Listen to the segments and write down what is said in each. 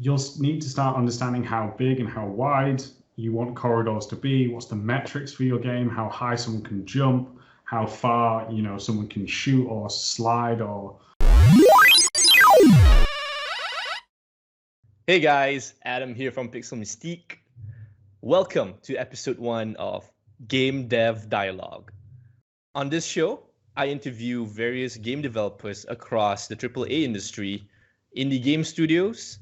you'll need to start understanding how big and how wide you want corridors to be. What's the metrics for your game? How high someone can jump? How far, someone can shoot or slide or. Hey guys, Adam here from Pixel Mystique. Welcome to episode 1 of Game Dev Dialogue. On this show, I interview various game developers across the AAA industry, indie game studios,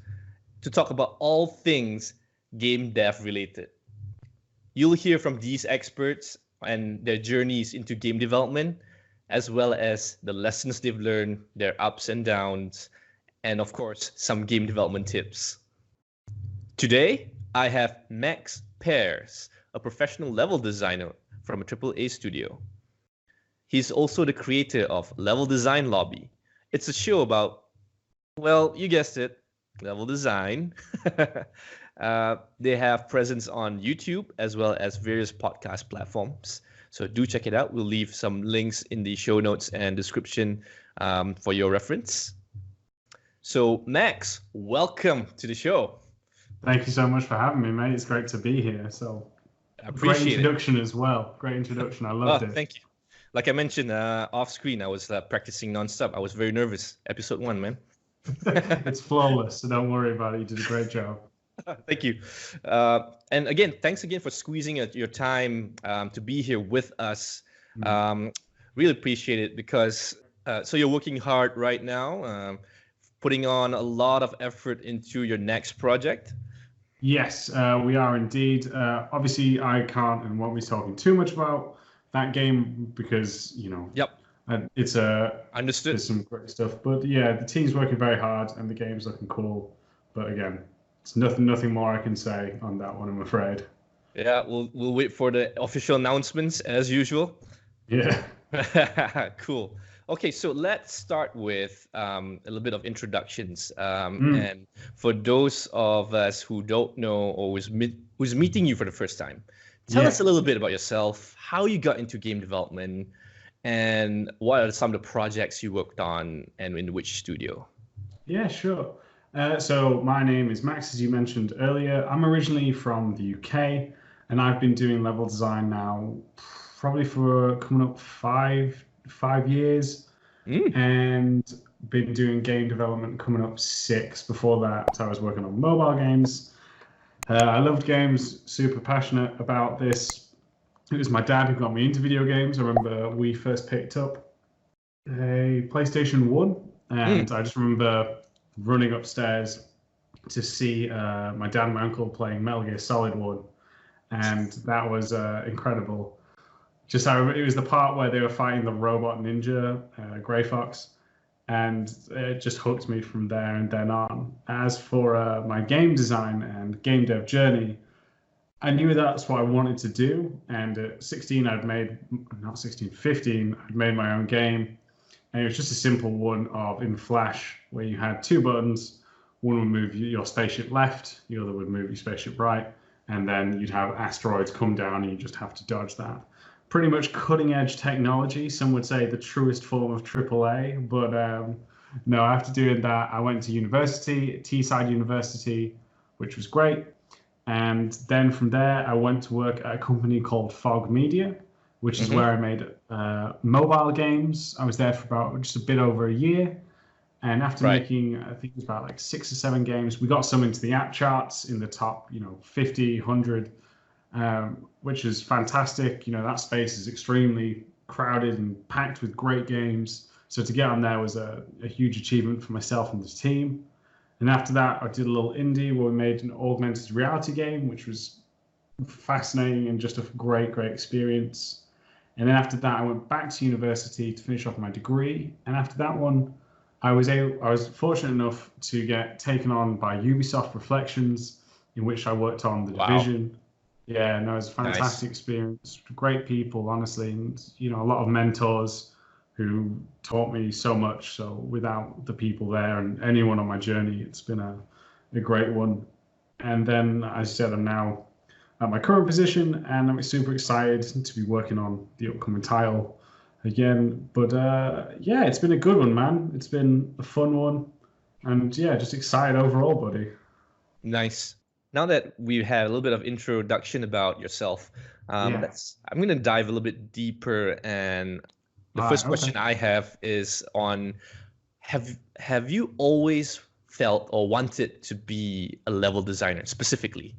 to talk about all things game dev related. You'll hear from these experts and their journeys into game development, as well as the lessons they've learned, their ups and downs, and of course, some game development tips. Today, I have Max Pears, a professional level designer from a AAA studio. He's also the creator of Level Design Lobby. It's a show about, well, you guessed it, level design. They have presence on YouTube as well as various podcast platforms. So do check it out. We'll leave some links in the show notes and description for your reference. So Max, welcome to the show. Thank you so much for having me, mate. It's great to be here. So I appreciate great introduction as well. Great introduction. I loved it. Thank you. Like I mentioned off screen, I was practicing nonstop. I was very nervous. Episode 1, man. It's flawless, so don't worry about it. You did a great job. Thank you. And again, thanks again for squeezing your time to be here with us. Really appreciate it because so you're working hard right now, putting on a lot of effort into your next project. Yes, we are indeed. Obviously, I can't and won't be talking too much about that game because, Yep. It's Understood. There's some great stuff, but yeah, the team's working very hard and the game's looking cool. But again, it's nothing more I can say on that one, I'm afraid. Yeah, we'll wait for the official announcements as usual. Yeah. Cool. Okay, so let's start with a little bit of introductions. And for those of us who don't know or who's meeting you for the first time, tell us a little bit about yourself, how you got into game development, and what are some of the projects you worked on and in which studio? Yeah, sure. So my name is Max, as you mentioned earlier. I'm originally from the UK, and I've been doing level design now probably for coming up five years, and been doing game development coming up 6. Before that, I was working on mobile games. I loved games, super passionate about this. It was my dad who got me into video games. I remember we first picked up a PlayStation 1, and I just remember running upstairs to see my dad and my uncle playing Metal Gear Solid 1, and that was incredible. It was the part where they were fighting the robot ninja, Grey Fox, and it just hooked me from there and then on. As for my game design and game dev journey, I knew that's what I wanted to do, and at 15, I'd made my own game, and it was just a simple one in Flash, where you had 2 buttons. One would move your spaceship left, the other would move your spaceship right, and then you'd have asteroids come down, and you just have to dodge that. Pretty much cutting-edge technology. Some would say the truest form of AAA, but no, after doing that, I went to university, Teesside University, which was great. And then from there, I went to work at a company called Fog Media, which is where I made mobile games. I was there for about just a bit over a year. And after making, I think it was about like 6 or 7 games, we got some into the app charts in the top, 50, 100, which is fantastic. That space is extremely crowded and packed with great games. So to get on there was a huge achievement for myself and the team. And after that, I did a little indie where we made an augmented reality game, which was fascinating and just a great experience. And then after that, I went back to university to finish off my degree. And after that one, I was fortunate enough to get taken on by Ubisoft Reflections, in which I worked on The Division. Yeah, no, it was a fantastic experience. Great people, honestly, and a lot of mentors who taught me so much. So without the people there and anyone on my journey, it's been a great one. And then, as I said, I'm now at my current position, and I'm super excited to be working on the upcoming tile again. But yeah, it's been a good one, man. It's been a fun one. And yeah, just excited overall, buddy. Nice. Now that we've had a little bit of introduction about yourself, Yeah. I'm going to dive a little bit deeper. And the Right. first Okay. question I have is on have you always felt or wanted to be a level designer specifically?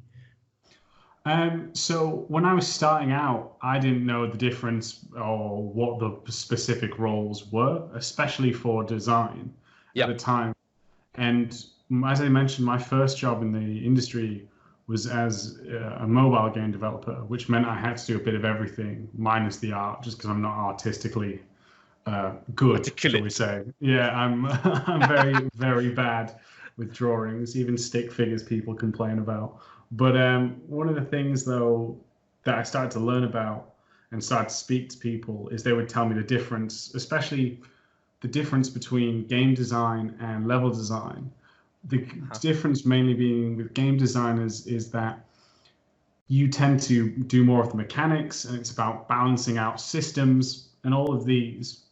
So when I was starting out, I didn't know the difference or what the specific roles were, especially for design at Yeah. the time. And as I mentioned, my first job in the industry was as a mobile game developer, which meant I had to do a bit of everything minus the art, just because I'm not artistically good, shall we Articulate. say. Yeah, I'm I'm very, very bad with drawings, even stick figures people complain about. But one of the things, though, that I started to learn about and started to speak to people is they would tell me the difference, especially the difference between game design and level design. The Uh-huh. difference mainly being with game designers is that you tend to do more of the mechanics and it's about balancing out systems and all of these.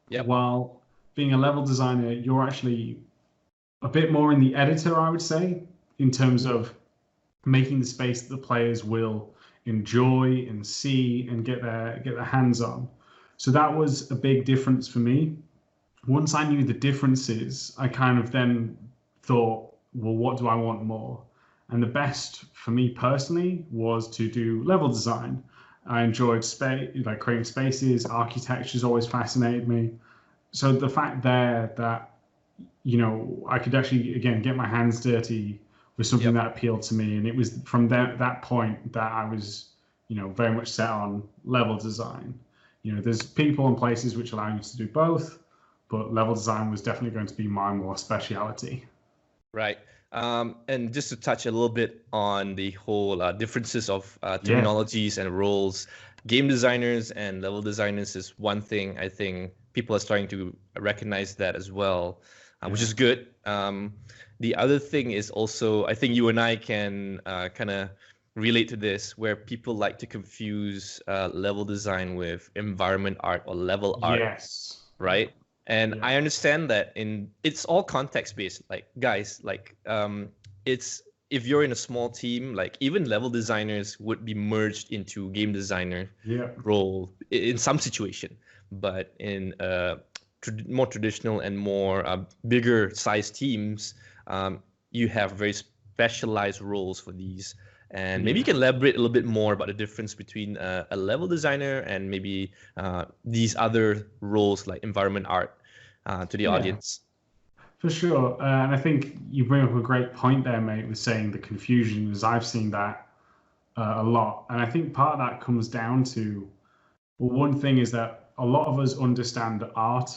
Yep. While being a level designer, you're actually a bit more in the editor, I would say, in terms of making the space that the players will enjoy and see and get their hands on. So that was a big difference for me. Once I knew the differences, I kind of then thought, well, what do I want more? And the best for me personally was to do level design. I enjoyed space, like creating spaces. Architecture's always fascinated me. So the fact there that I could actually again get my hands dirty was something Yep. that appealed to me, and it was from that point that I was very much set on level design. There's people and places which allow you to do both, but level design was definitely going to be my more speciality. Right. And just to touch a little bit on the whole differences of Yeah, terminologies and roles, game designers and level designers is one thing. I think people are starting to recognize that as well, which yeah, is good. The other thing is also, I think you and I can kind of relate to this, where people like to confuse level design with environment art or level art, yes, yeah, right? And yeah, I understand that it's all context based. Like guys, it's if you're in a small team, like even level designers would be merged into game designer yeah, role in some situation, but in more traditional and more bigger size teams, you have very specialized roles for these. And maybe you yeah, can elaborate a little bit more about the difference between a level designer and maybe these other roles like environment art to the yeah. audience. For sure. And I think you bring up a great point there, mate, with saying the confusion, as I've seen that a lot. And I think part of that comes down to, well, one thing is that a lot of us understand art,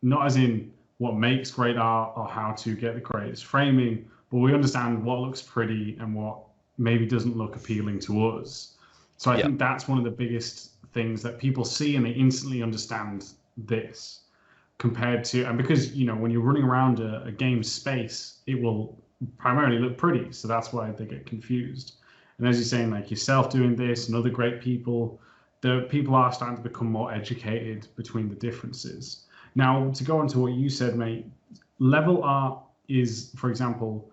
not as in what makes great art or how to get the greatest framing, but we understand what looks pretty and what maybe doesn't look appealing to us. So I Yeah. think that's one of the biggest things that people see and they instantly understand this compared to, and because when you're running around a game space, it will primarily look pretty, so that's why they get confused. And as you're saying, like yourself doing this and other great people, the people are starting to become more educated between the differences. Now, to go on to what you said, mate, level art is, for example,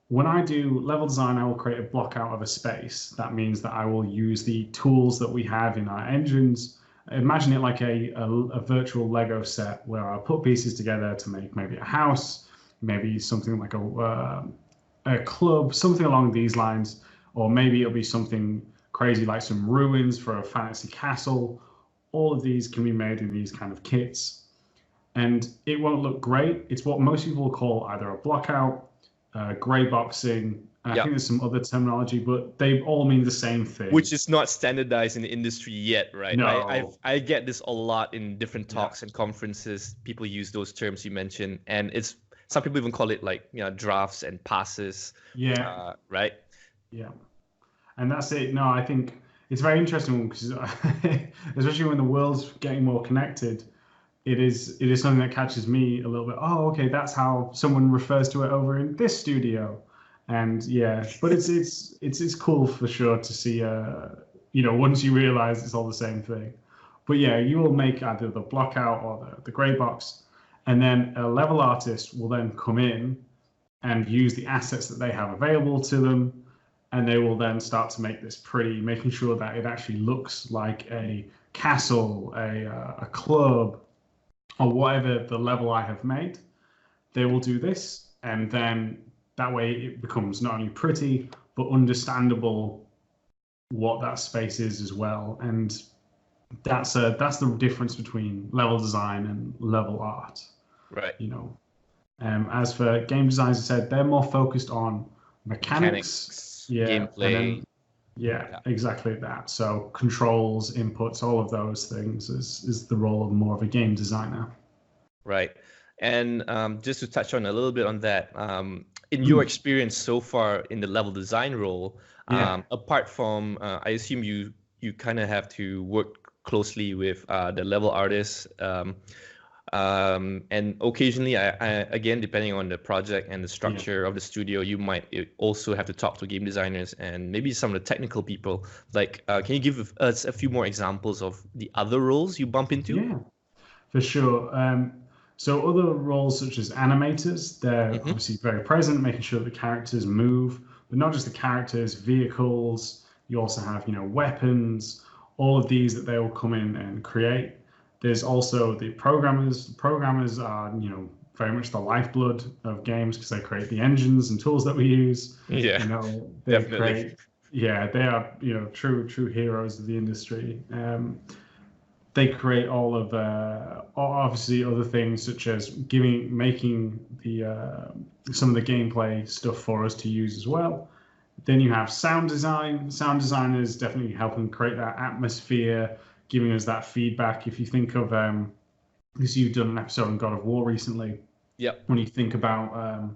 when I do level design, I will create a block out of a space. That means that I will use the tools that we have in our engines. Imagine it like a virtual Lego set where I put pieces together to make maybe a house, maybe something like a club, something along these lines, or maybe it'll be something crazy like some ruins for a fantasy castle. All of these can be made in these kind of kits, and it won't look great. It's what most people call either a blockout, gray boxing. I Yeah. think there's some other terminology, but they all mean the same thing. Which is not standardized in the industry yet, right? No. I get this a lot in different Yeah. talks and conferences. People use those terms you mentioned, and it's some people even call it like drafts and passes, Yeah. right? Yeah. And that's it. No, I think it's very interesting because especially when the world's getting more connected, it is something that catches me a little bit. Oh, okay, that's how someone refers to it over in this studio. And yeah, but it's cool for sure to see once you realize it's all the same thing. But yeah, you will make either the block out or the gray box, and then a level artist will then come in and use the assets that they have available to them. And they will then start to make this pretty, making sure that it actually looks like a castle, a club, or whatever the level I have made. They will do this, and then that way it becomes not only pretty, but understandable what that space is as well. And that's the difference between level design and level art. Right. You know, as for game designers, I said they're more focused on mechanics, gameplay. And then, exactly that. So controls, inputs, all of those things is the role of more of a game designer. Right. And just to touch on a little bit on that, in your experience so far in the level design role, apart from, I assume you kind of have to work closely with the level artists, and occasionally, I again, depending on the project and the structure of the studio, you might also have to talk to game designers and maybe some of the technical people. Like, can you give us a few more examples of the other roles you bump into? Yeah, for sure. So other roles such as animators, they're obviously very present, making sure the characters move, but not just the characters, vehicles. You also have, weapons, all of these that they will come in and create. There's also the programmers. The programmers are, very much the lifeblood of games because they create the engines and tools that we use. Yeah, they definitely. create. Yeah, they are, true heroes of the industry. They create all of obviously other things such as making the some of the gameplay stuff for us to use as well. Then you have sound design. Sound designers definitely helping create that atmosphere, giving us that feedback. If you think of because you've done an episode on God of War recently. Yeah. When you think about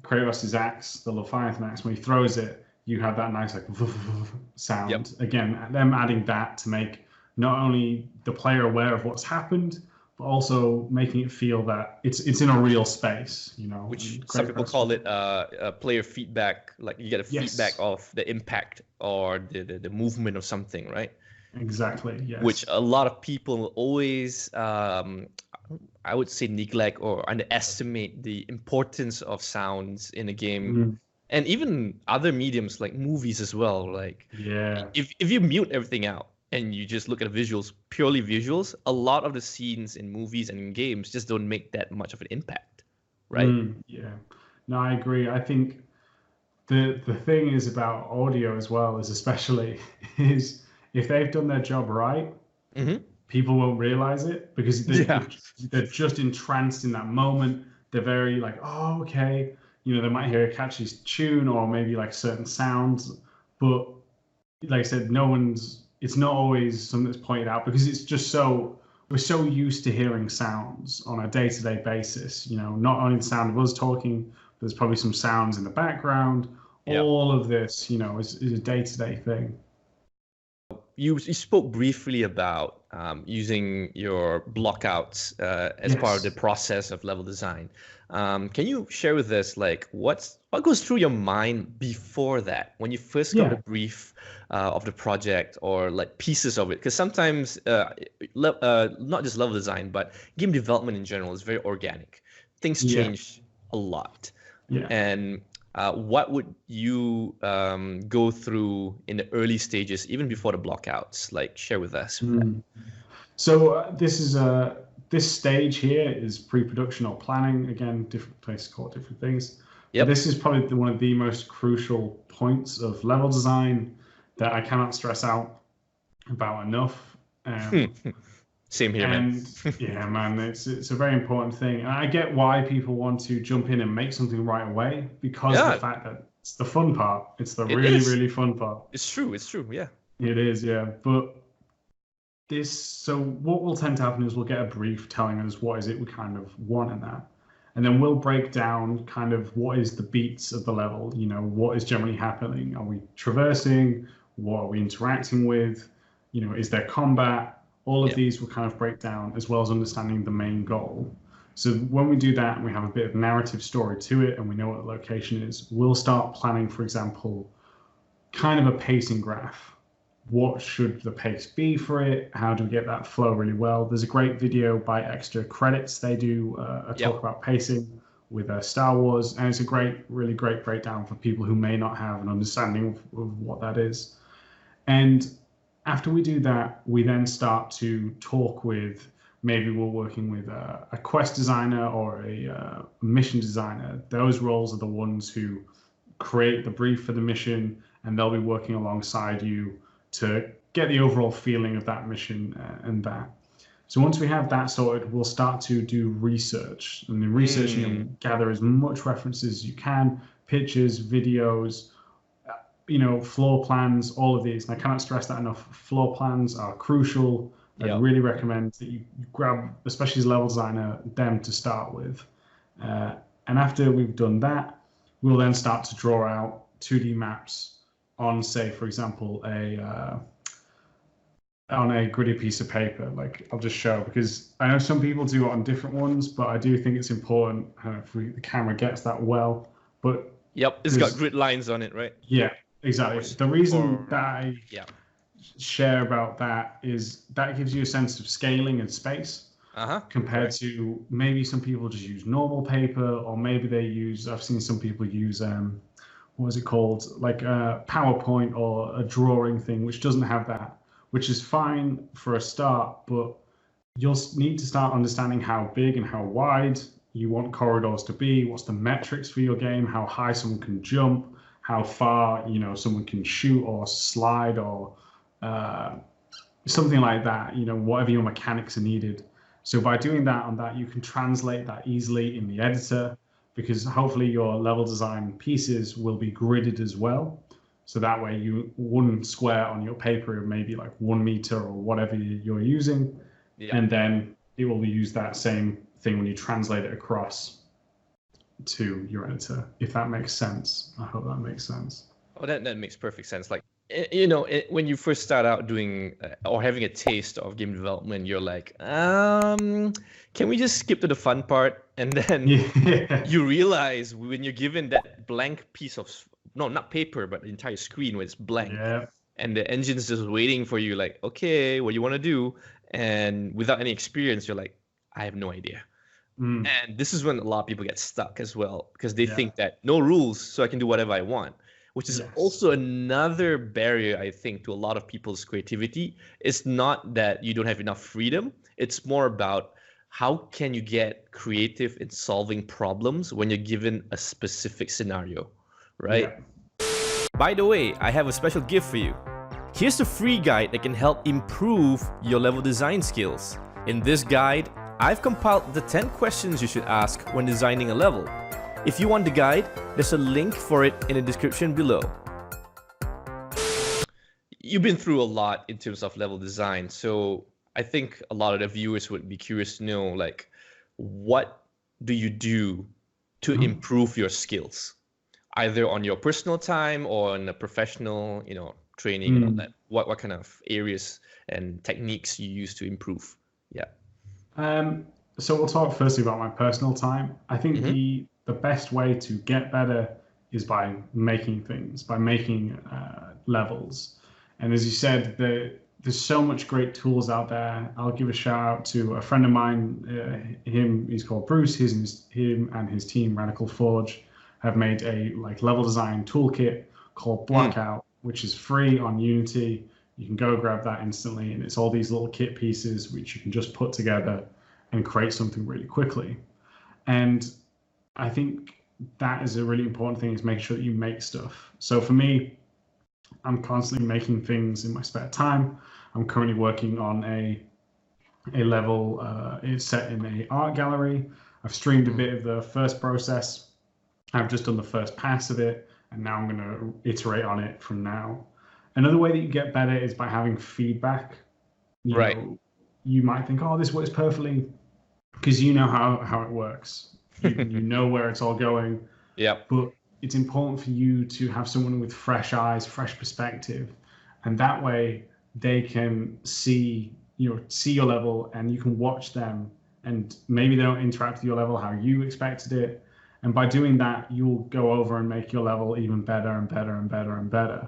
Kratos' axe, the Leviathan axe, when he throws it, you have that nice like sound. Yep. Again, them adding that to make not only the player aware of what's happened, but also making it feel that it's in a real space, Which some people call it player feedback. Like you get a feedback of the impact or the movement of something, right? Exactly. Yes. Which a lot of people always, I would say, neglect or underestimate the importance of sounds in a game. And even other mediums like movies as well. Like, if you mute everything out and you just look at the visuals, purely visuals, a lot of the scenes in movies and in games just don't make that much of an impact, right? Yeah, no, I agree. I think the thing is about audio as well is especially is if they've done their job right, people won't realize it because they're just entranced in that moment. They're very like, oh, okay. They might hear a catchy tune or maybe like certain sounds, but like I said, it's not always something that's pointed out because it's just we're so used to hearing sounds on a day-to-day basis. Not only the sound of us talking, but there's probably some sounds in the background. Yep. All of this, is a day-to-day thing. You spoke briefly about using your blockouts as part of the process of level design. Can you share with us like what goes through your mind before that when you first got the brief of the project or like pieces of it? Because sometimes not just level design, but game development in general is very organic. Things change a lot. And what would you go through in the early stages, even before the blockouts? Like, share with us. So this stage here is pre-production or planning. Again, different places call it different things. Yep. This is probably one of the most crucial points of level design that I cannot stress out about enough. Same here, man. Yeah, man, it's a very important thing. And I get why people want to jump in and make something right away because of the fact that it's the fun part. It's the really fun part. It's true. Yeah. It is, yeah. But so what will tend to happen is we'll get a brief telling us what is it we kind of want in that. And then we'll break down kind of what is the beats of the level, what is generally happening. Are we traversing? What are we interacting with? Is there combat? All of these will kind of break down as well as understanding the main goal. So when we do that and we have a bit of narrative story to it and we know what the location is, we'll start planning, for example, kind of a pacing graph. What should the pace be for it? How do we get that flow really well? There's a great video by Extra Credits. They do a talk about pacing. with Star Wars, and it's a really great breakdown for people who may not have an understanding of what that is. And after we do that, we then start to talk with, maybe we're working with a quest designer or a mission designer. Those roles are the ones who create the brief for the mission, and they'll be working alongside you to get the overall feeling of that mission and that. So once we have that sorted, we'll start to do research. And in research, gather as much references as you can, pictures, videos, floor plans, all of these. And I cannot stress that enough. Floor plans are crucial. I really recommend that you grab, especially as a level designer, them to start with. And after we've done that, we'll then start to draw out 2D maps on, say, for example, on a gritty piece of paper. Like, I'll just show, because I know some people do it on different ones, but I do think it's important if the camera gets that well. But it's got grid lines on it, right? Yeah, exactly. The reason that I share about that is that gives you a sense of scaling and space compared to maybe some people just use normal paper, or maybe they use, I've seen some people use what is it called, like a PowerPoint or a drawing thing, which doesn't have that, which is fine for a start, but you'll need to start understanding how big and how wide you want corridors to be, what's the metrics for your game, how high someone can jump, how far someone can shoot or slide, or something like that, whatever your mechanics are needed. So by doing that on that, you can translate that easily in the editor, because hopefully your level design pieces will be gridded as well. So that way one square on your paper maybe like 1 meter or whatever you're using. And then it will use that same thing when you translate it across to your editor, if that makes sense. I hope that makes sense. Oh, that makes perfect sense. Like, when you first start out doing or having a taste of game development, you're like, can we just skip to the fun part? And then you realize when you're given that blank piece of, no, not paper, but the entire screen where it's blank, and the engine's just waiting for you, like, okay, what do you want to do? And without any experience, you're like, I have no idea. And this is when a lot of people get stuck as well, because they think that no rules, so I can do whatever I want, which is also another barrier, I think, to a lot of people's creativity. It's not that you don't have enough freedom. It's more about how can you get creative in solving problems when you're given a specific scenario, right? By the way, I have a special gift for you. Here's a free guide that can help improve your level design skills. In this guide, I've compiled the 10 questions you should ask when designing a level. If you want the guide, there's a link for it in the description below. You've been through a lot in terms of level design, so I think a lot of the viewers would be curious to know, like, what do you do to improve your skills, either on your personal time or on a professional, training and all that? What kind of areas and techniques you use to improve? So we'll talk firstly about my personal time. I think the best way to get better is by making things, by making levels. And as you said, there's so much great tools out there. I'll give a shout out to a friend of mine. He's called Bruce. Him and his team, Radical Forge, have made a level design toolkit called Blockout, which is free on Unity. You can go grab that instantly, and it's all these little kit pieces which you can just put together and create something really quickly. And I think that is a really important thing, is make sure that you make stuff. So for me, I'm constantly making things in my spare time. I'm currently working on a level. It's set in an art gallery. I've streamed a bit of the first process. I've just done the first pass of it, and now I'm going to iterate on it from now. Another way that you get better is by having feedback. You know, you might think, oh, this works perfectly, because you know how it works. You know where it's all going. But it's important for you to have someone with fresh eyes, fresh perspective, and that way they can see your level, and you can watch them, and maybe they don't interact with your level how you expected it. And by doing that, you'll go over and make your level even better and better and better and better.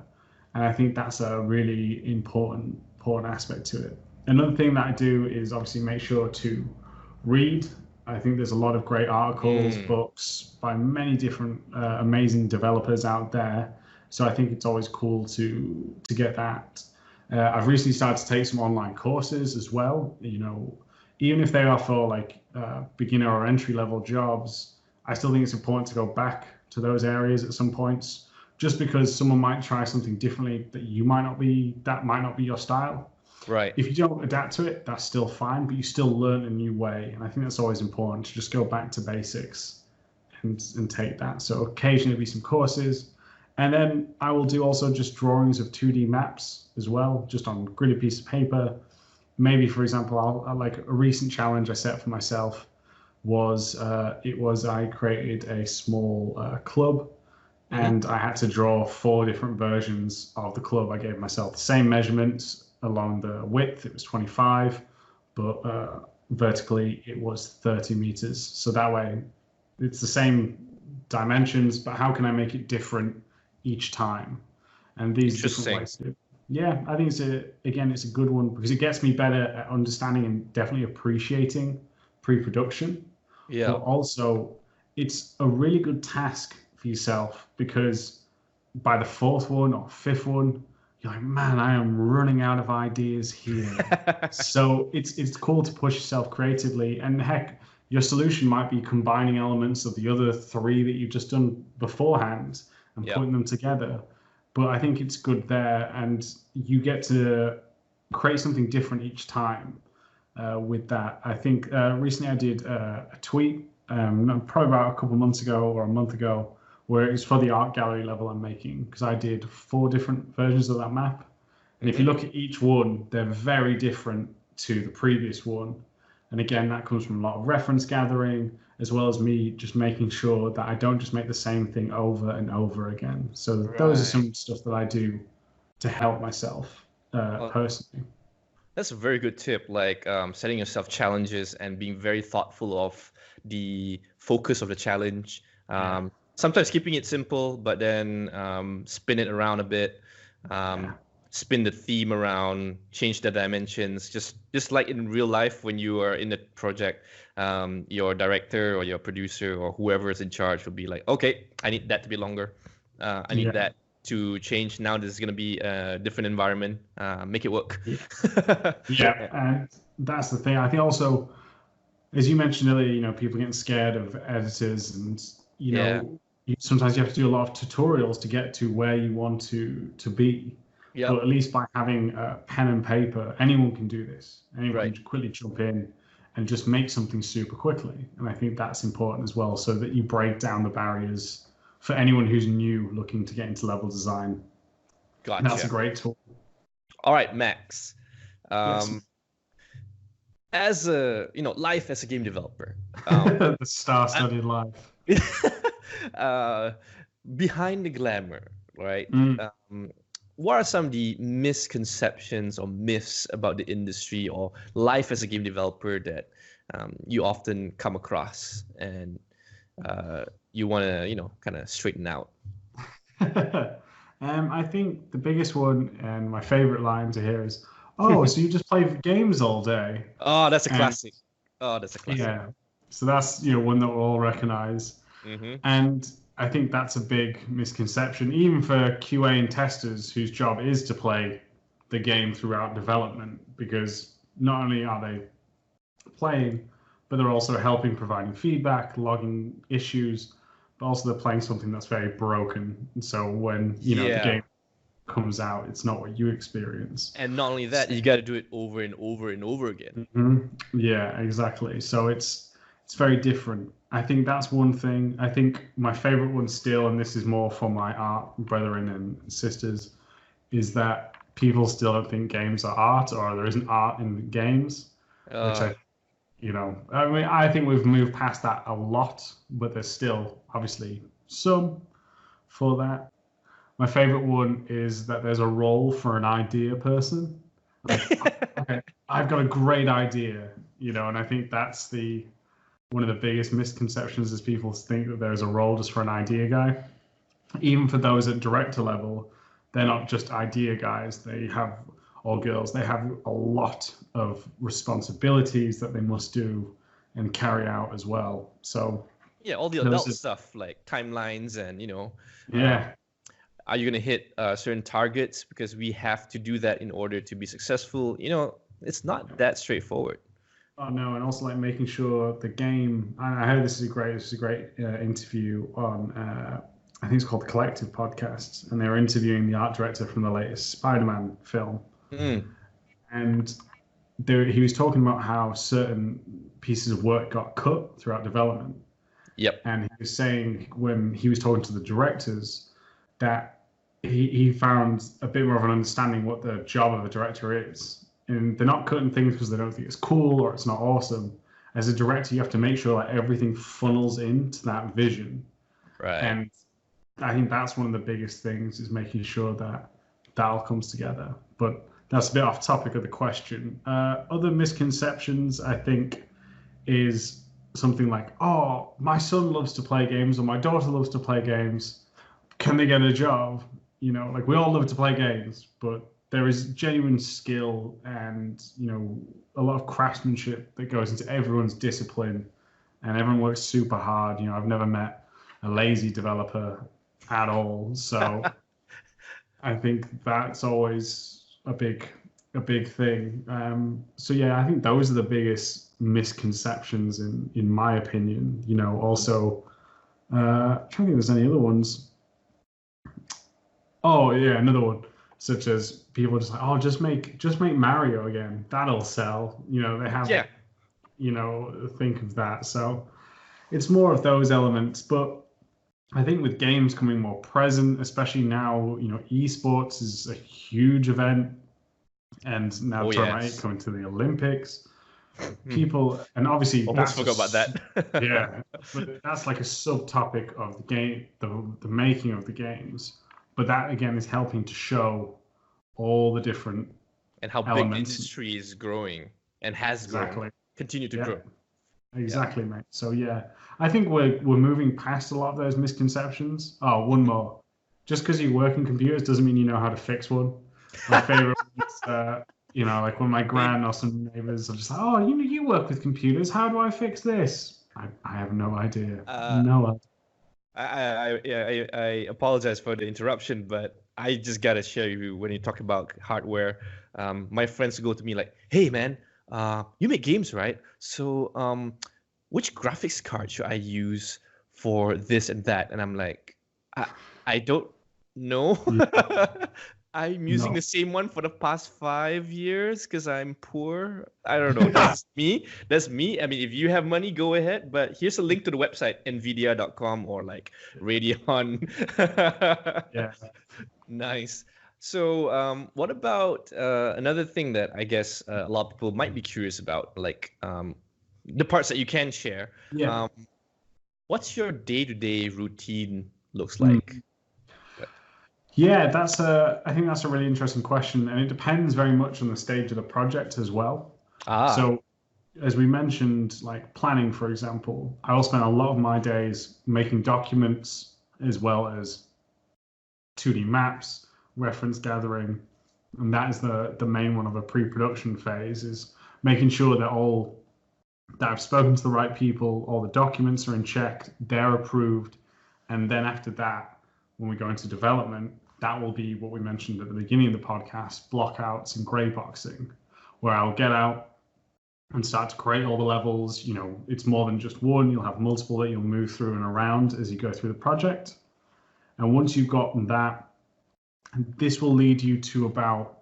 And I think that's a really important aspect to it. Another thing that I do is obviously make sure to read I think there's a lot of great articles, books by many different amazing developers out there. So I think it's always cool to get that. I've recently started to take some online courses as well. You know, even if they are for like beginner or entry level jobs, I still think it's important to go back to those areas at some points, just because someone might try something differently that might not be your style. Right. If you don't adapt to it, that's still fine, but you still learn a new way. And I think that's always important to just go back to basics and take that. So occasionally be some courses. And then I will do also just drawings of 2D maps as well, just on a gridded piece of paper. Maybe, for example, I'll like a recent challenge I set for myself was I created a small club, and I had to draw 4 different versions of the club. I gave myself the same measurements along the width. It was 25, but vertically it was 30 meters. So that way it's the same dimensions, but how can I make it different each time? And these different ways to, yeah, I think it's a good one because it gets me better at understanding and definitely appreciating pre-production. Yeah. But also it's a really good task for yourself because by the 4th one or 5th one, you're like, man, I am running out of ideas here. So it's cool to push yourself creatively. And heck, your solution might be combining elements of the other 3 that you've just done beforehand and putting them together. But I think it's good there, and you get to create something different each time with that. I think recently I did a tweet, probably about a couple of months ago or a month ago, where it was for the art gallery level I'm making, because I did 4 different versions of that map. And if you look at each one, they're very different to the previous one. And again, that comes from a lot of reference gathering, as well as me just making sure that I don't just make the same thing over and over again. So those are some stuff that I do to help myself personally. That's a very good tip, like setting yourself challenges and being very thoughtful of the focus of the challenge. Sometimes keeping it simple, but then spin it around a bit, spin the theme around, change the dimensions. Just like in real life, when you are in the project, your director or your producer or whoever is in charge will be like, okay, I need that to be longer. I need that to change. Now this is going to be a different environment. Make it work. And that's the thing. I think also, as you mentioned earlier, you know, people getting scared of editors, and you know, sometimes you have to do a lot of tutorials to get to where you want to be. But at least by having a pen and paper, anyone can do this. Anyone can quickly jump in and just make something super quickly. And I think that's important as well, so that you break down the barriers for anyone who's new looking to get into level design. Gotcha. And that's a great tool. All right, Max. As a, life as a game developer. The star-studded life. Behind the glamour, right? What are some of the misconceptions or myths about the industry or life as a game developer that you often come across and you want to, kind of straighten out? I think the biggest one and my favorite line to hear is, "Oh, so you just play games all day?" Oh, that's a classic. Yeah, so that's one that we'll all recognize. And I think that's a big misconception, even for QA and testers whose job is to play the game throughout development, because not only are they playing, but they're also helping, providing feedback, logging issues, but also they're playing something that's very broken. And so when the game comes out, it's not what you experience. And not only that, you got to do it over and over and over again. Yeah, exactly. So it's very different. I think that's one thing. I think my favorite one still, and this is more for my art brethren and sisters, is that people still don't think games are art, or there isn't art in games, which I think we've moved past that a lot, but there's still obviously some for that. My favorite one is that there's a role for an idea person. Okay, I've got a great idea, and I think that's one of the biggest misconceptions is people think that there's a role just for an idea guy. Even for those at director level, they're not just idea guys. They have, or girls, they have a lot of responsibilities that they must do and carry out as well. So yeah, all the adult stuff like timelines and yeah. Are you going to hit certain targets? Because we have to do that in order to be successful. It's not that straightforward. Oh no, and also like making sure the game. I heard this is a great interview on. I think it's called the Collective Podcast, and they were interviewing the art director from the latest Spider-Man film, and he was talking about how certain pieces of work got cut throughout development. Yep. And he was saying when he was talking to the directors that he found a bit more of an understanding what the job of a director is. And they're not cutting things because they don't think it's cool or it's not awesome. As a director, you have to make sure that everything funnels into that vision. Right. And I think that's one of the biggest things is making sure that all comes together. But that's a bit off topic of the question. Other misconceptions, I think, is something like, oh, my son loves to play games or my daughter loves to play games. Can they get a job? Like we all love to play games, but there is genuine skill and, a lot of craftsmanship that goes into everyone's discipline and everyone works super hard. I've never met a lazy developer at all. So I think that's always a big thing. So yeah, I think those are the biggest misconceptions in my opinion. Also, I'm trying to think if there's any other ones. Oh yeah, another one. Such as people just like, oh, just make Mario again. That'll sell. They have, think of that. So it's more of those elements. But I think with games coming more present, especially now, esports is a huge event. And now coming to the Olympics. People, and obviously almost forgot about that. Yeah, but that's like a subtopic of the game, the making of the games. But that again is helping to show all the different and how big the industry is growing and has grown, continue to grow. Exactly, mate. So yeah, I think we're moving past a lot of those misconceptions. Oh, one more. Just because you work in computers doesn't mean you know how to fix one. My favorite is, like when my gran or some neighbors are just like, oh, you work with computers. How do I fix this? I have no idea. No idea. I apologize for the interruption, but I just gotta share you when you talk about hardware. My friends go to me like, "Hey, man, you make games, right? So, which graphics card should I use for this and that?" And I'm like, I don't know. I'm using the same one for the past 5 years because I'm poor. I don't know. That's me. That's me. I mean, if you have money, go ahead. But here's a link to the website, nvidia.com or like Radeon. Yeah. Nice. So what about another thing that I guess a lot of people might be curious about, like the parts that you can share. Yeah. What's your day-to-day routine looks like? Yeah, I think that's a really interesting question, and it depends very much on the stage of the project as well. So, as we mentioned, like planning, for example, I will spend a lot of my days making documents as well as 2D maps, reference gathering, and that is the main one of a pre-production phase, is making sure that I've spoken to the right people, all the documents are in check, they're approved, and then after that, when we go into development, that will be what we mentioned at the beginning of the podcast, blockouts and gray boxing, where I'll get out and start to create all the levels. It's more than just one. You'll have multiple that you'll move through and around as you go through the project. And once you've gotten that, this will lead you to about,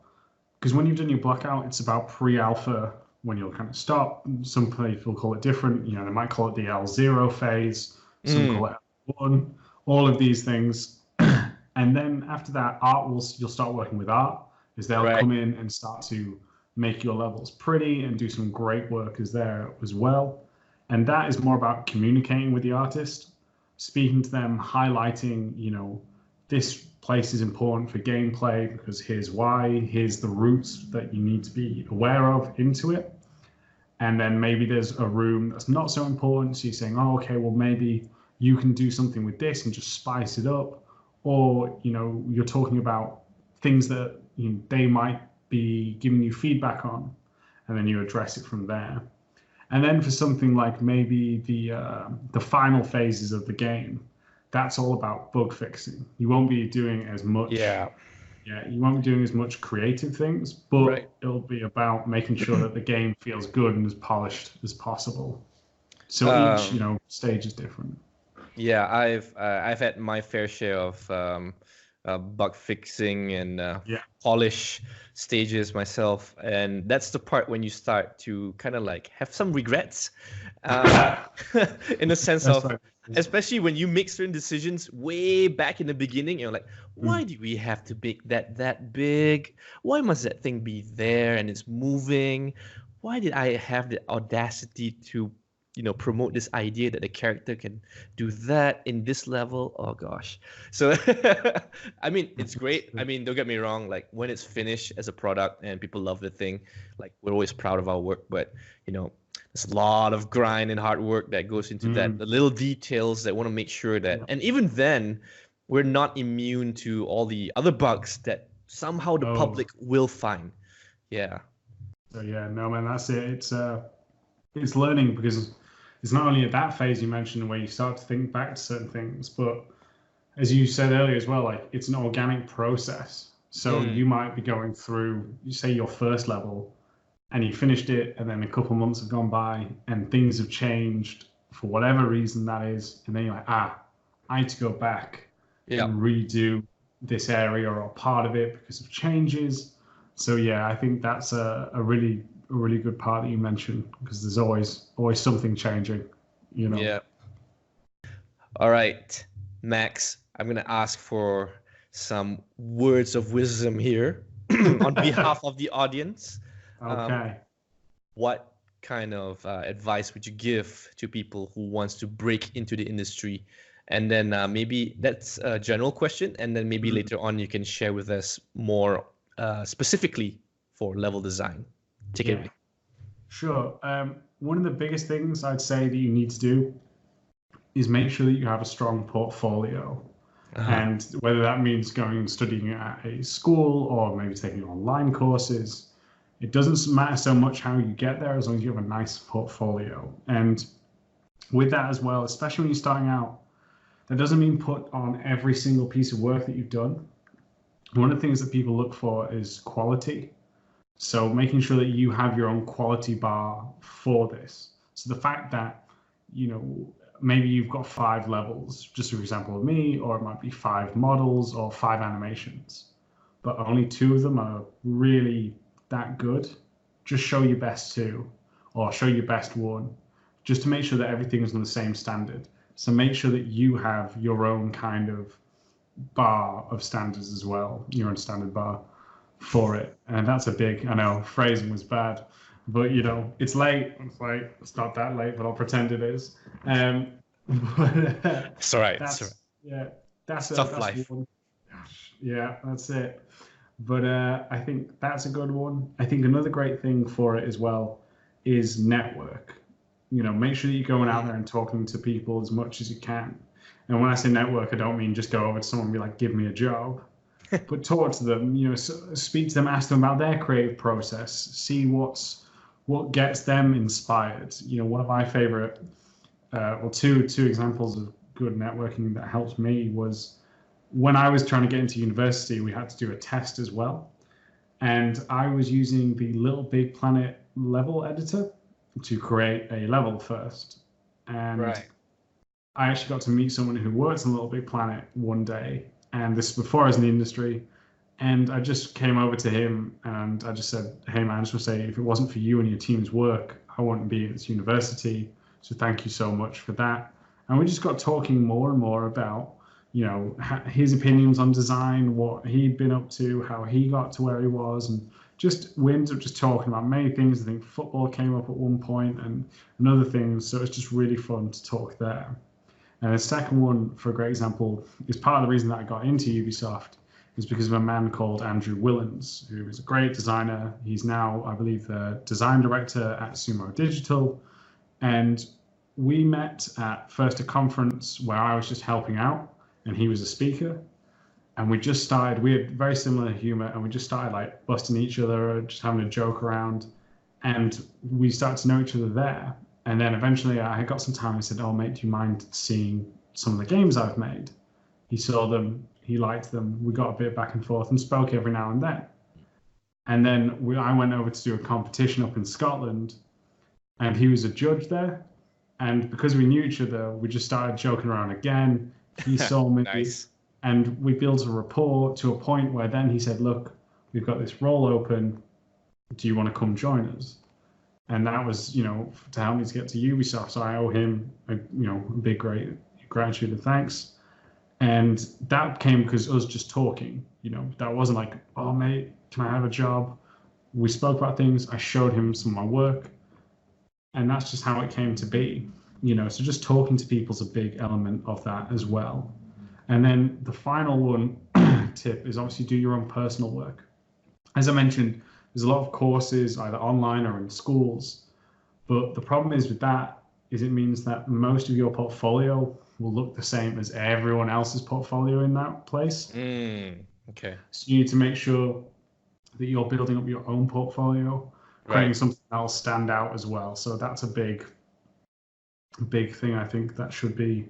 because when you've done your blockout, it's about pre-alpha when you'll kind of stop. Some people call it different. They might call it the L0 phase. Some call it L1. All of these things. And then after that, you'll start working with art, as they'll come in and start to make your levels pretty and do some great work there as well. And that is more about communicating with the artist, speaking to them, highlighting, this place is important for gameplay because here's why, here's the routes that you need to be aware of into it. And then maybe there's a room that's not so important. So you're saying, oh, okay, well, maybe you can do something with this and just spice it up. Or, you're talking about things that they might be giving you feedback on, and then you address it from there. And then for something like maybe the final phases of the game, that's all about bug fixing. You won't be doing as much. Yeah. Yeah, you won't be doing as much creative things, Right. but it'll be about making sure that the game feels good and as polished as possible. So each, stage is different. Yeah, I've had my fair share of bug fixing and Yeah. polish stages myself, and that's the part when you start to kind of like have some regrets, uh, in the sense That's of, right. especially when you make certain decisions way back in the beginning. You're like, why do we have to make that big? Why must that thing be there and it's moving? Why did I have the audacity to promote this idea that the character can do that in this level? Oh gosh. So I mean, it's great. I mean, don't get me wrong, like when it's finished as a product and people love the thing, like we're always proud of our work, but there's a lot of grind and hard work that goes into that, the little details that want to make sure that, and even then we're not immune to all the other bugs that somehow the public will find. Yeah. So yeah, no man, that's it. It's learning, because it's not only at that phase you mentioned where you start to think back to certain things, but as you said earlier as well, like it's an organic process. So you might be going through, you say, your first level, and you finished it, and then a couple of months have gone by and things have changed for whatever reason that is, and then you're like, I need to go back and redo this area or part of it because of changes. So yeah, I think that's a really good part that you mentioned, because there's always something changing, Yeah. All right, Max, I'm gonna ask for some words of wisdom here on behalf of the audience. Okay. What kind of advice would you give to people who wants to break into the industry? And then maybe that's a general question, and then maybe later on you can share with us more specifically for level design. Take it away. Sure. One of the biggest things I'd say that you need to do is make sure that you have a strong portfolio. And whether that means going and studying at a school or maybe taking online courses, it doesn't matter so much how you get there, as long as you have a nice portfolio. And with that as well, especially when you're starting out, that doesn't mean put on every single piece of work that you've done. One of the things that people look for is quality. So making sure that you have your own quality bar for this. So the fact that, maybe you've got 5 levels, just for example of me, or it might be 5 models or 5 animations, but only 2 of them are really that good. Just show your best 2 or show your best 1, just to make sure that everything is on the same standard. So make sure that you have your own kind of bar of standards as well, your own standard bar for it. And that's a big, I know phrasing was bad, but it's late. It's not that late, but I'll pretend it is. It's all right. That's tough life. One. Yeah, that's it. But I think that's a good one. I think another great thing for it as well is network. Make sure that you're going out there and talking to people as much as you can. And when I say network, I don't mean just go over to someone and be like, give me a job. But talk to them, speak to them, ask them about their creative process, see what gets them inspired. One of my favorite, two examples of good networking that helped me was when I was trying to get into university, we had to do a test as well. And I was using the Little Big Planet level editor to create a level first. And I actually got to meet someone who works on Little Big Planet one day. And this is before I was in the industry. And I just came over to him and I just said, hey man, I just want to say, if it wasn't for you and your team's work, I wouldn't be at this university. So thank you so much for that. And we just got talking more and more about, his opinions on design, what he'd been up to, how he got to where he was. And we ended up just talking about many things. I think football came up at one point and other things. So it's just really fun to talk there. And the second one, for a great example, is part of the reason that I got into Ubisoft is because of a man called Andrew Willens, who is a great designer. He's now, I believe, the design director at Sumo Digital. And we met at first a conference where I was just helping out and he was a speaker. And we had very similar humor and we just started like busting each other, just having a joke around. And we started to know each other there. And then eventually I got some time. I said, "Oh, mate, do you mind seeing some of the games I've made?" He saw them, he liked them. We got a bit back and forth and spoke every now and then. And then I went over to do a competition up in Scotland, and he was a judge there. And because we knew each other, we just started joking around again. He saw me, Nice. and we built a rapport to a point where then he said, "Look, we've got this role open. Do you want to come join us?" And that was, to help me to get to Ubisoft. So I owe him, a big, great gratitude and thanks. And that came because us just talking. That wasn't like, "Oh, mate, can I have a job?" We spoke about things. I showed him some of my work, and that's just how it came to be. So just talking to people is a big element of that as well. And then the final one tip is obviously do your own personal work. As I mentioned, there's a lot of courses either online or in schools, but the problem is with that is it means that most of your portfolio will look the same as everyone else's portfolio in that place. Okay. So you need to make sure that you're building up your own portfolio, creating something that'll stand out as well. So that's a big thing I think that should be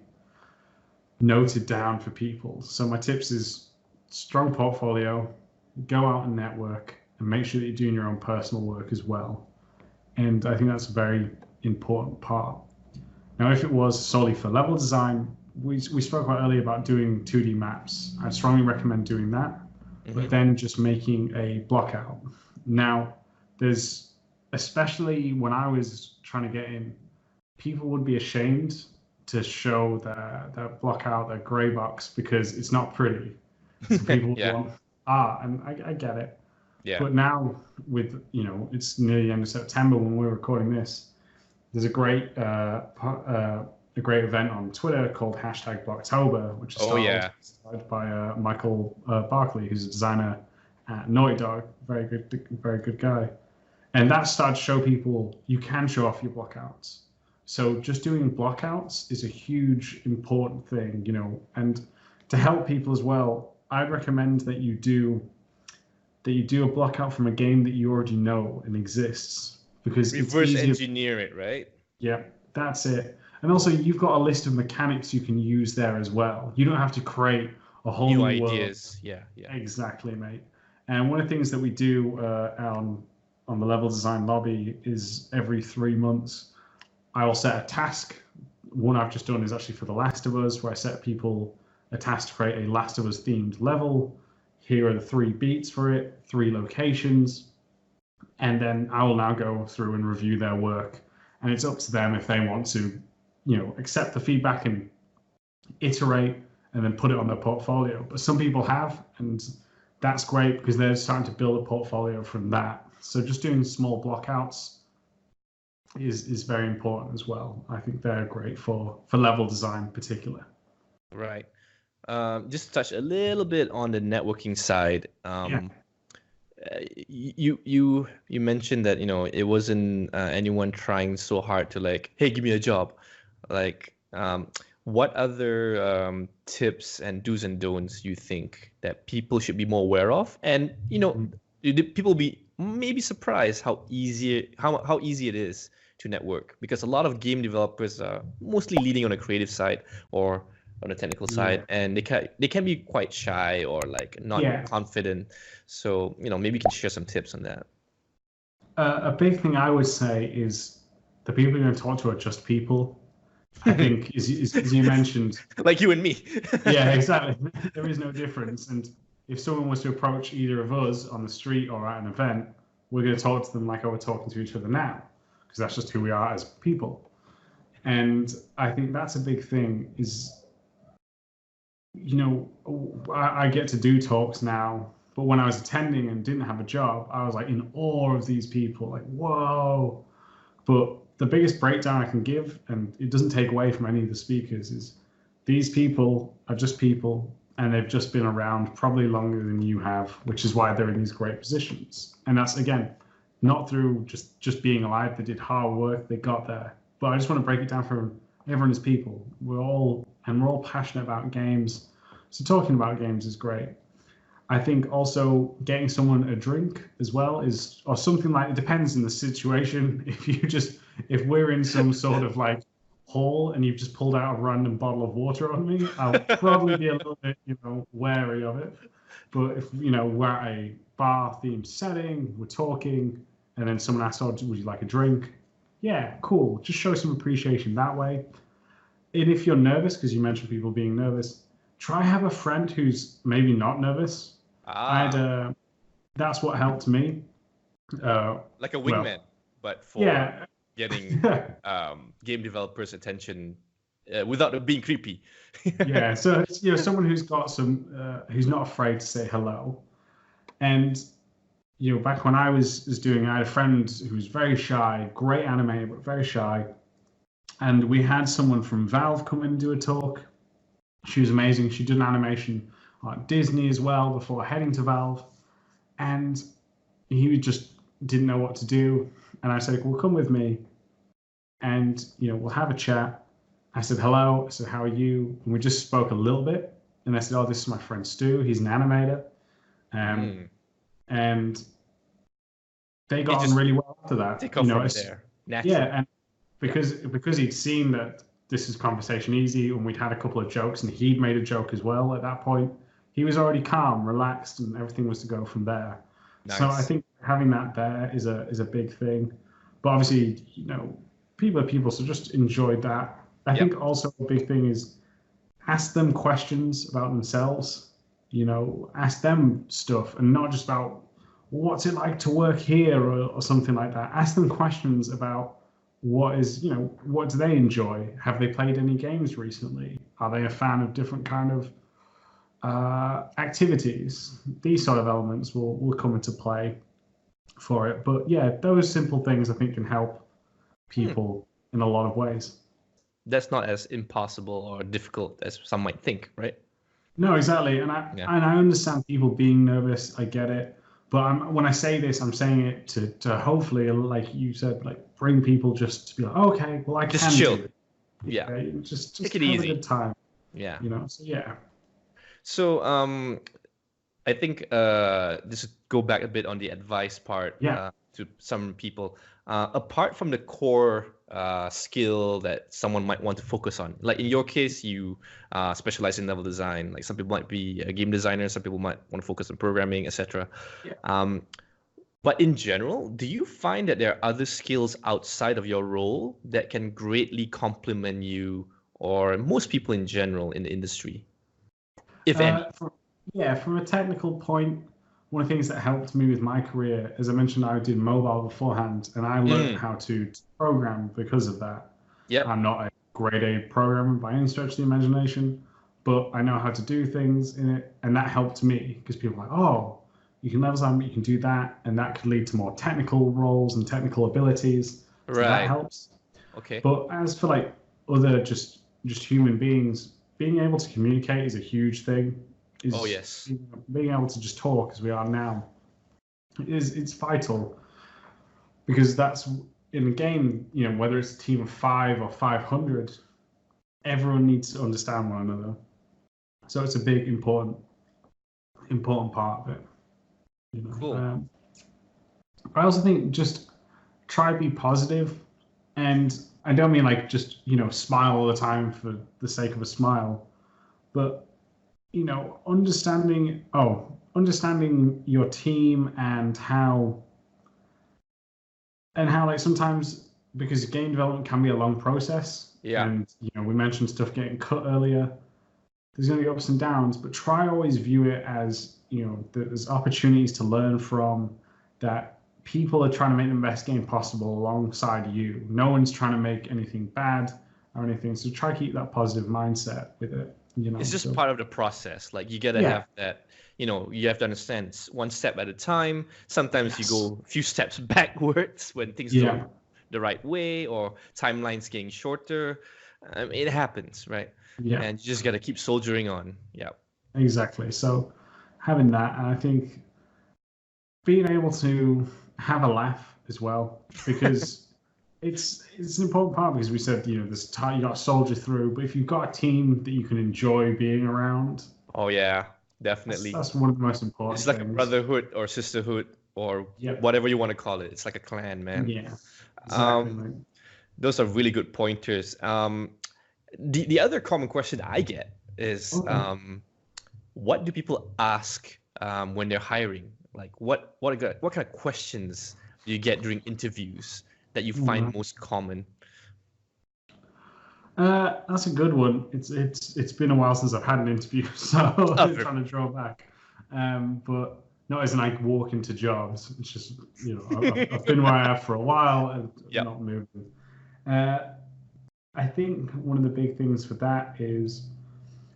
noted down for people. So my tips is strong portfolio, go out and network, and make sure that you're doing your own personal work as well. And I think that's a very important part. Now, if it was solely for level design, we spoke about earlier about doing 2D maps. I'd strongly recommend doing that, but then just making a block out. Now, there's, especially when I was trying to get in, people would be ashamed to show their block out, their gray box, because it's not pretty. So people want art, and I get it. Yeah. But now with, it's near the end of September when we're recording this, there's a great event on Twitter called #Blocktober, which is started by Michael Barkley, who's a designer at Naughty Dog, very good guy. And that started to show people you can show off your blockouts. So just doing blockouts is a huge, important thing, and to help people as well, I'd recommend that you do a blockout from a game that you already know and exists, because reverse engineer it, right? Yeah, that's it. And also, you've got a list of mechanics you can use there as well. You don't have to create a whole new ideas. World. Yeah. Exactly, mate. And one of the things that we do on the level design lobby is every 3 months, I will set a task. One I've just done is actually for The Last of Us, where I set people a task to create a Last of Us themed level. Here are the 3 beats for it, 3 locations, and then I will now go through and review their work. And it's up to them if they want to, accept the feedback and iterate and then put it on their portfolio. But some people have, and that's great because they're starting to build a portfolio from that. So just doing small blockouts is very important as well. I think they're great for level design in particular. Right. Just to touch a little bit on the networking side. You mentioned that it wasn't anyone trying so hard to like, hey, give me a job. Like, what other tips and do's and don'ts you think that people should be more aware of? And people be maybe surprised how easy it is to network, because a lot of game developers are mostly leading on the creative side or on the technical side, and they can be quite shy or like not confident. So maybe you can share some tips on that. A big thing I would say is the people you're going to talk to are just people. I think, as you mentioned, like you and me. Yeah, exactly. There is no difference. And if someone was to approach either of us on the street or at an event, we're going to talk to them like we're talking to each other now, because that's just who we are as people. And I think that's a big thing is, I get to do talks now, but when I was attending and didn't have a job, I was like in awe of these people, like, whoa. But the biggest breakdown I can give, and it doesn't take away from any of the speakers, is these people are just people, and they've just been around probably longer than you have, which is why they're in these great positions. And that's, again, not through just being alive. They did hard work, they got there. But I just want to break it down for everyone is people. We're all passionate about games. So talking about games is great. I think also getting someone a drink as well is, or something like, it depends in the situation. If we're in some sort of like hall and you've just pulled out a random bottle of water on me, I'll probably be a little bit, wary of it. But if, we're at a bar themed setting, we're talking, and then someone asks, oh, would you like a drink? Yeah, cool. Just show some appreciation that way. And if you're nervous, because you mentioned people being nervous, try have a friend who's maybe not nervous. That's what helped me. Like a wingman, but for getting game developers' attention without it being creepy. Yeah, so someone who's got who's not afraid to say hello. And back when I was doing, I had a friend who was very shy, great animator, but very shy. And we had someone from Valve come in and do a talk. She was amazing. She did an animation at Disney as well before heading to Valve. And he just didn't know what to do. And I said, well, come with me. And, we'll have a chat. I said, hello. I said, how are you? And we just spoke a little bit. And I said, oh, this is my friend Stu. He's an animator. And they got on really well after that. Take off from there. Naturally. Yeah, and because he'd seen that this is conversation easy, and we'd had a couple of jokes, and he'd made a joke as well at that point, he was already calm, relaxed, and everything was to go from there. Nice. So I think having that there is a big thing. But obviously, people are people, so just enjoy that. I think also a big thing is ask them questions about themselves. Ask them stuff, and not just about what's it like to work here or something like that. Ask them questions about what do they enjoy? Have they played any games recently? Are they a fan of different kind of activities? These sort of elements will come into play for it. But yeah, those simple things I think can help people in a lot of ways. That's not as impossible or difficult as some might think, right? No, exactly. And I understand people being nervous. I get it. But when I say this, I'm saying it to hopefully, like you said, like bring people just to be like, okay, well, I just can chill. do it. Yeah. Okay? Just take it have easy. a good time. Yeah. So yeah. So I think just go back a bit on the advice part to some people. Apart from the core skill that someone might want to focus on, like in your case, you specialize in level design. Like some people might be a game designer, some people might want to focus on programming, etc. Yeah. But in general, do you find that there are other skills outside of your role that can greatly complement you or most people in general in the industry, if any? From a technical point, one of the things that helped me with my career, as I mentioned, I did mobile beforehand, and I learned how to program because of that. Yeah, I'm not a grade A programmer by any stretch of the imagination, but I know how to do things in it, and that helped me because people are like, oh, you can level design, but you can do that, and that could lead to more technical roles and technical abilities. So that helps. Okay. But as for like other just human beings, being able to communicate is a huge thing. Being able to just talk as we are now it's vital, because that's in a game, whether it's a team of 5 or 500, everyone needs to understand one another. So it's a big important part of it. Cool. I also think just try to be positive, and I don't mean like just smile all the time for the sake of a smile, but understanding your team and how like sometimes, because game development can be a long process. Yeah. And we mentioned stuff getting cut earlier. There's going to be ups and downs, but try always view it as there's opportunities to learn from, that people are trying to make the best game possible alongside you. No one's trying to make anything bad or anything. So try to keep that positive mindset with it. It's just part of the process. Like you gotta have that, you have to understand one step at a time. Sometimes you go a few steps backwards when things don't go the right way, or timelines getting shorter. It happens, right? Yeah. And you just gotta keep soldiering on. Yeah. Exactly. So having that, and I think being able to have a laugh as well, because it's an important part, because we said this you got to soldier through, but if you've got a team that you can enjoy being around, definitely. That's one of the most important It's like a things. brotherhood or sisterhood or Yep. whatever you want to call it. It's like a clan, man. Yeah, exactly. Those are really good pointers. The other common question I get is, Okay. what do people ask when they're hiring? Like, what kind of questions do you get during interviews that you find most common? That's a good one. It's been a while since I've had an interview, so I'm trying to draw back. But not as in like walk into jobs. It's just I've been where I have for a while and not moving. I think one of the big things for that is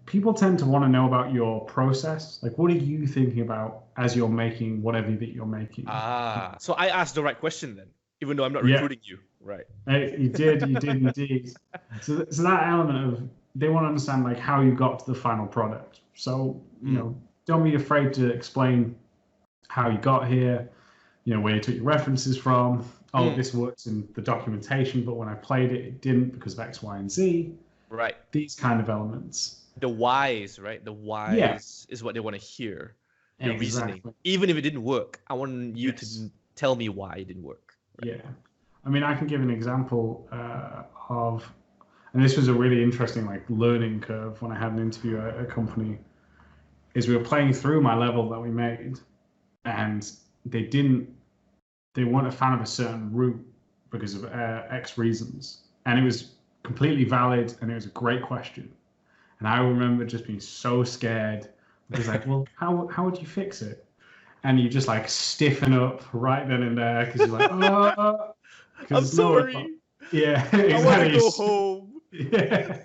people tend to want to know about your process. Like, what are you thinking about as you're making whatever that you're making? So I asked the right question then, even though I'm not recruiting you, right? You did indeed. So that element of they want to understand like how you got to the final product. So don't be afraid to explain how you got here. Where you took your references from. Oh, this works in the documentation, but when I played it, it didn't because of X, Y, and Z. Right. These kind of elements. The whys, right? The whys is what they want to hear. The reasoning. Even if it didn't work, I want you to tell me why it didn't work. Right? Yeah. I mean, I can give an example of, and this was a really interesting like learning curve when I had an interview at a company, is we were playing through my level that we made, and they weren't a fan of a certain route because of X reasons, and it was completely valid, and it was a great question. And I remember just being so scared because like, well, how would you fix it? And you just like stiffen up right then and there because you're like, oh, I'm sorry. Yeah, exactly. I want to go home. Yeah,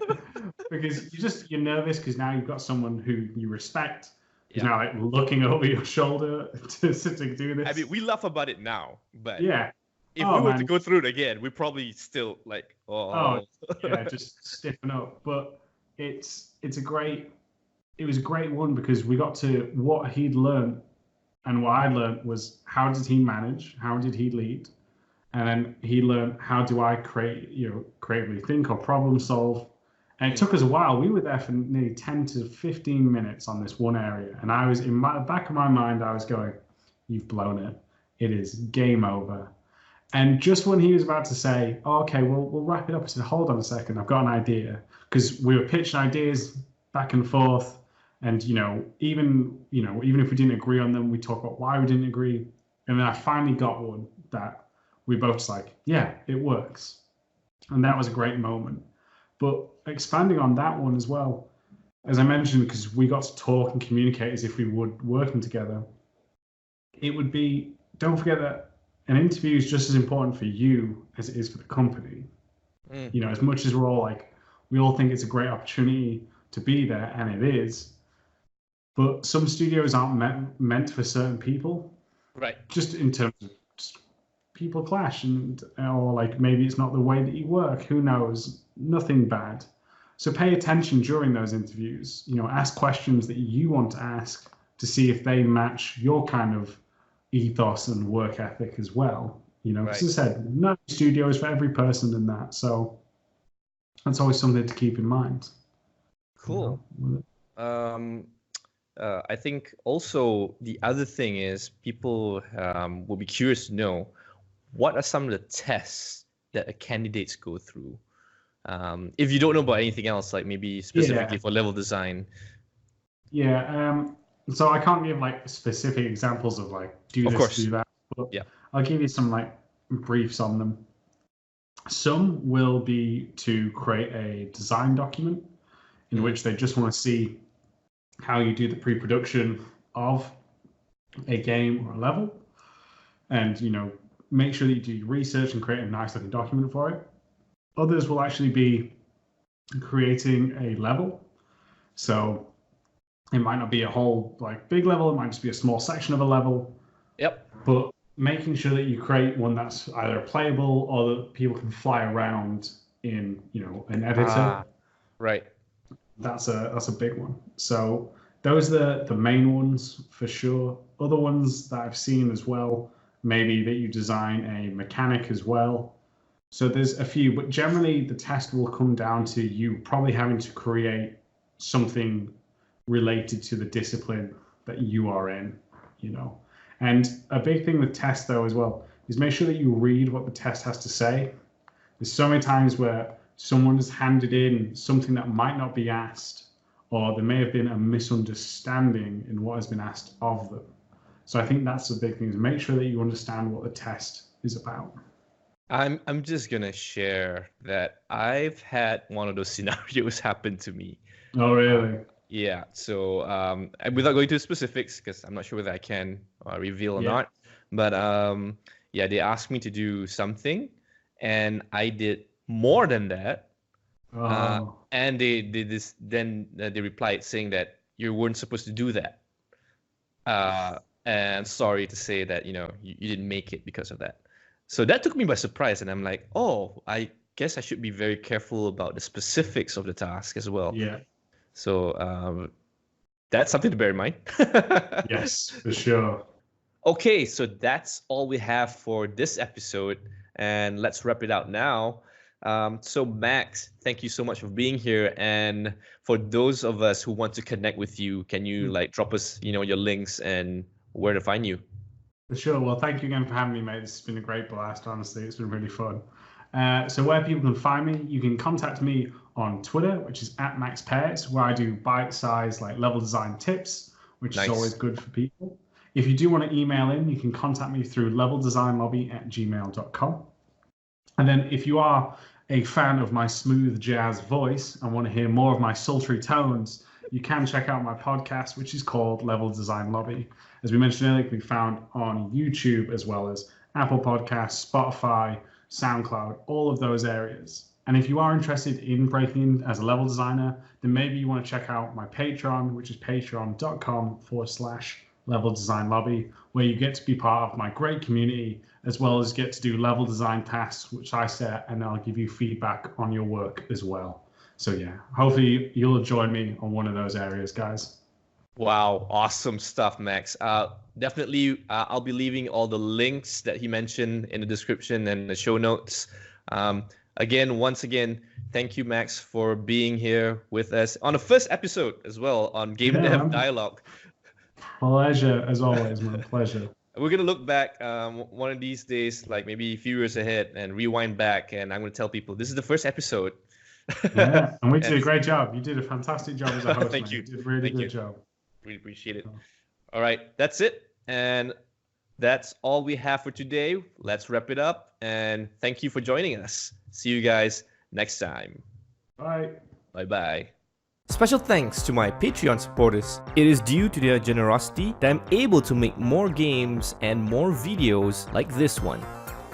because you're nervous because now you've got someone who you respect who's now like looking over your shoulder to do this. I mean, we laugh about it now, but yeah, if we were to go through it again, we probably still like, just stiffen up. But it was a great one because we got to what he'd learned, and what I learned was how did he manage, how did he lead, and then he learned how do I creatively think or problem solve. And it took us a while. We were there for nearly 10 to 15 minutes on this one area. And I was in the back of my mind, I was going, you've blown it. It is game over. And just when he was about to say, oh, okay, we'll wrap it up, I said, hold on a second, I've got an idea. Because we were pitching ideas back and forth. And, even if we didn't agree on them, we talk about why we didn't agree. And then I finally got one that we both was like, yeah, it works. And that was a great moment. But expanding on that one as well, as I mentioned, because we got to talk and communicate as if we would working together, it would be, don't forget that an interview is just as important for you as it is for the company. As much as we're all like, we all think it's a great opportunity to be there, and it is, but some studios aren't meant for certain people. Right. Just in terms of people clash, or like maybe it's not the way that you work. Who knows? Nothing bad. So pay attention during those interviews. Ask questions that you want to ask to see if they match your kind of ethos and work ethic as well. As I said, no studio is for every person in that. So that's always something to keep in mind. Cool. I think also the other thing is people will be curious to know what are some of the tests that candidates go through. If you don't know about anything else, like maybe specifically for level design. Yeah. So I can't give like specific examples of like do this, do that. But I'll give you some like briefs on them. Some will be to create a design document in which they just want to see how you do the pre-production of a game or a level, and make sure that you do your research and create a nice looking document for it. Others will actually be creating a level. So it might not be a whole like big level, it might just be a small section of a level. Yep. But making sure that you create one that's either playable or that people can fly around in, an editor. Right. That's a big one. So those are the main ones for sure. Other ones that I've seen as well, maybe that you design a mechanic as well. So there's a few, but generally the test will come down to you probably having to create something related to the discipline that you are in, you know. And a big thing with tests though as well is make sure that you read what the test has to say. There's so many times where someone has handed in something that might not be asked, or there may have been a misunderstanding in what has been asked of them. So I think that's the big thing, is make sure that you understand what the test is about. I'm just gonna share that I've had one of those scenarios happen to me. Oh, really? Yeah. So and without going to specifics, because I'm not sure whether I can reveal or not, but yeah, they asked me to do something, and I did more than that. And they replied saying that you weren't supposed to do that. And sorry to say that, you know, you didn't make it because of that. So that took me by surprise, and I'm like, oh, I guess I should be very careful about the specifics of the task as well. Yeah. So that's something to bear in mind. Yes, for sure. Okay, so that's all we have for this episode, and let's wrap it out now. So Max, thank you so much for being here. And for those of us who want to connect with you, can you like drop us, you know, your links and where to find you? For sure. Well, thank you again for having me, mate. This has been a great blast, honestly. It's been really fun. So where people can find me, you can contact me on Twitter, which is @Max Pears, where I do bite-sized like level design tips, which is always good for people. If you do want to email in, you can contact me through leveldesignlobby@gmail.com. And then if you are a fan of my smooth jazz voice and want to hear more of my sultry tones, you can check out my podcast, which is called Level Design Lobby. As we mentioned earlier, it can be found on YouTube as well as Apple Podcasts, Spotify, SoundCloud, all of those areas. And if you are interested in breaking in as a level designer, then maybe you want to check out my Patreon, which is patreon.com/Level Design Lobby, where you get to be part of my great community, as well as get to do level design tasks, which I set, and I'll give you feedback on your work as well. So yeah, hopefully you'll join me on one of those areas, guys. Wow, awesome stuff, Max. Definitely, I'll be leaving all the links that he mentioned in the description and the show notes. Once again, thank you, Max, for being here with us on the first episode as well on Game Dev Dialogue. Pleasure, as always, man. Pleasure. We're going to look back one of these days, like maybe a few years ahead, and rewind back, and I'm going to tell people this is the first episode. Yeah, and we did a great job. You did a fantastic job as a host. Thank you. You did a really good job. Really appreciate it. All right, that's it. And that's all we have for today. Let's wrap it up. And thank you for joining us. See you guys next time. Bye. Bye-bye. Special thanks to my Patreon supporters. It is due to their generosity that I'm able to make more games and more videos like this one.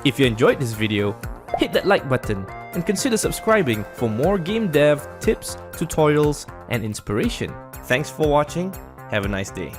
If you enjoyed this video, hit that like button and consider subscribing for more game dev tips, tutorials, and inspiration. Thanks for watching. Have a nice day.